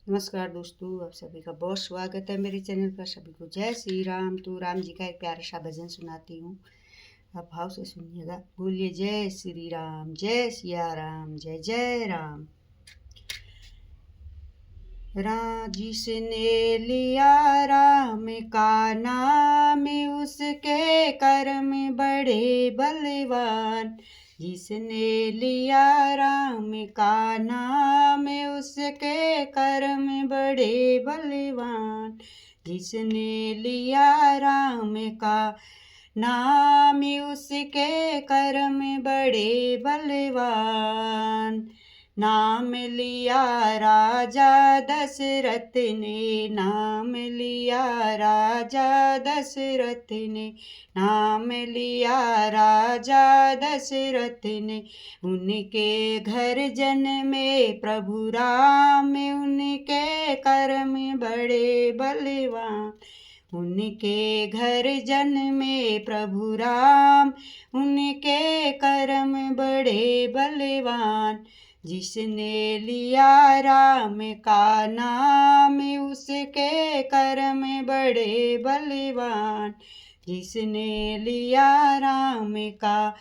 नमस्कार दोस्तों, आप सभी का बहुत स्वागत है मेरे चैनल पर। सभी को जय श्री राम। तो राम जी का एक प्यारा सा भजन सुनाती हूँ, आप भाव से सुनिएगा। बोलिए जय श्री राम, जय सिया राम, जय जय राम। जिसने लिया राम का नाम, उसके कर्म बड़े बलवान। जिसने लिया राम का नाम, उसके कर्म बड़े बलवान। जिसने लिया राम का नाम, उसके कर्म बड़े बलवान। नाम लिया राजा दशरथ ने, नाम लिया राजा दशरथ ने, नाम लिया राजा दशरथ ने। उनके घर जन्मे प्रभु राम, उनके कर्म बड़े बलवान। उनके घर जन्मे प्रभु राम, उनके कर्म बड़े बलवान। जिसने लिया राम का नाम, उसके कर्म बड़े बलवान। जिसने लिया राम का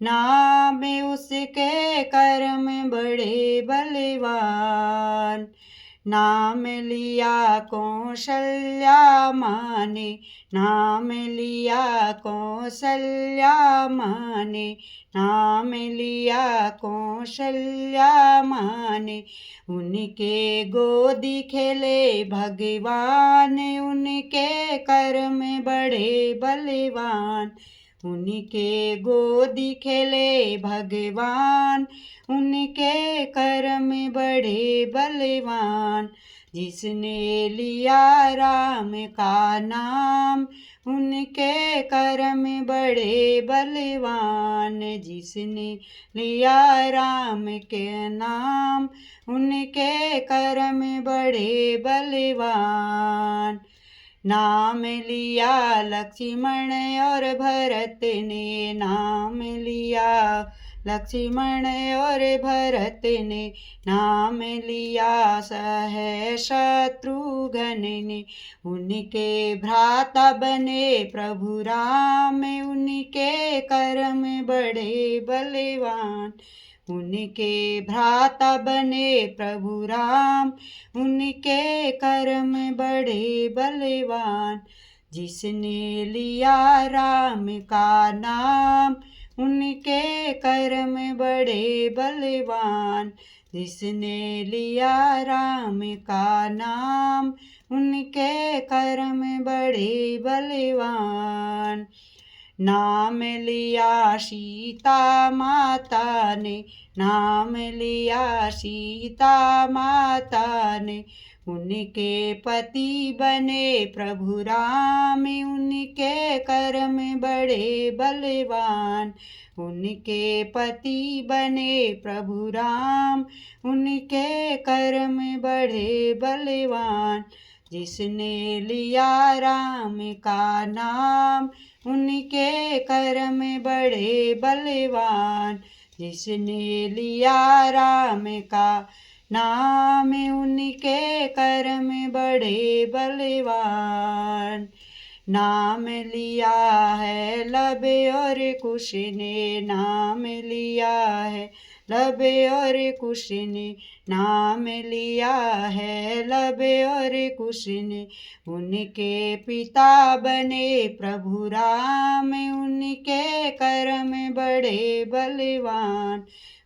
नाम, उसके कर्म बड़े बलवान। नाम लिया कौशल्या माँ ने, नाम लिया कौशल्या माँ ने, नाम लिया कौशल्या माँ ने। उनके गोदी खेले भगवान, उनके कर्म बड़े बलवान। उनके गोदी खेले भगवान, उनके कर्म बड़े बलवान। जिसने लिया राम का नाम, उनके कर्म बड़े बलवान। जिसने लिया राम के नाम, उनके कर्म बड़े बलवान। नाम लिया लक्ष्मण और भरत ने, नाम लिया लक्ष्मण और भरत ने, नाम लिया शत्रुघ्न ने। उनके भ्राता बने प्रभु राम, उनके कर्म बड़े बलवान। उनके भ्राता बने प्रभु राम, उनके कर्म बड़े बलवान। जिसने लिया राम का नाम, उनके कर्म बड़े बलवान। जिसने लिया राम का नाम, उनके कर्म बड़े बलवान। नाम लिया सीता माता ने, नाम लिया सीता माता ने। उनके पति बने प्रभु राम, उनके कर्म बड़े बलवान। उनके पति बने प्रभु राम, उनके कर्म बड़े बलवान। जिसने लिया राम का नाम, उनके कर्म बड़े बलवान। जिसने लिया राम का नाम, उनके कर्म बड़े बलवान। नाम लिया है लब और कुश ने, नाम लिया है लब और कुश ने, नाम लिया है लब और कुश ने। उनके पिता बने प्रभु राम, उनके कर्म बड़े बलवान।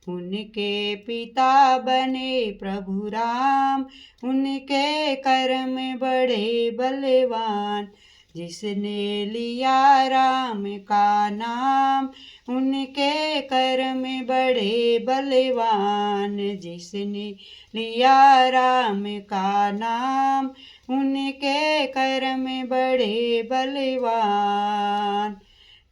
उनके पिता बने प्रभु राम, उनके कर्म बड़े बलवान। जिसने लिया राम का नाम, उनके कर्म बड़े बलवान। जिसने लिया राम का नाम, उनके कर्म बड़े बलवान।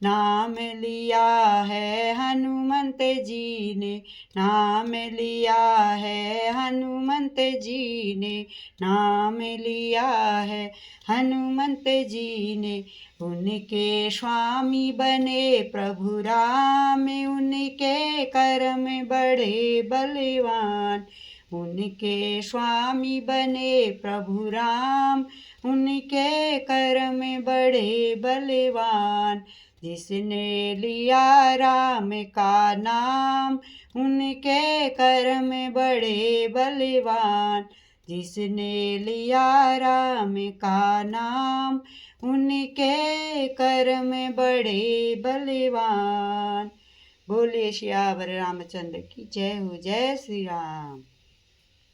नाम लिया है हनुमंत जी ने, नाम लिया है हनुमंत जी ने, नाम लिया है हनुमंत जी ने। उनके स्वामी बने प्रभु राम, उनके कर्म बड़े बलवान। उनके स्वामी बने प्रभु राम, उनके कर में बड़े बलवान। जिसने लिया राम का नाम, उनके कर में बड़े बलवान। जिसने लिया राम का नाम, उनके कर में बड़े बलवान। बोलिए सियावर रामचंद्र की जय हो। जय श्री राम।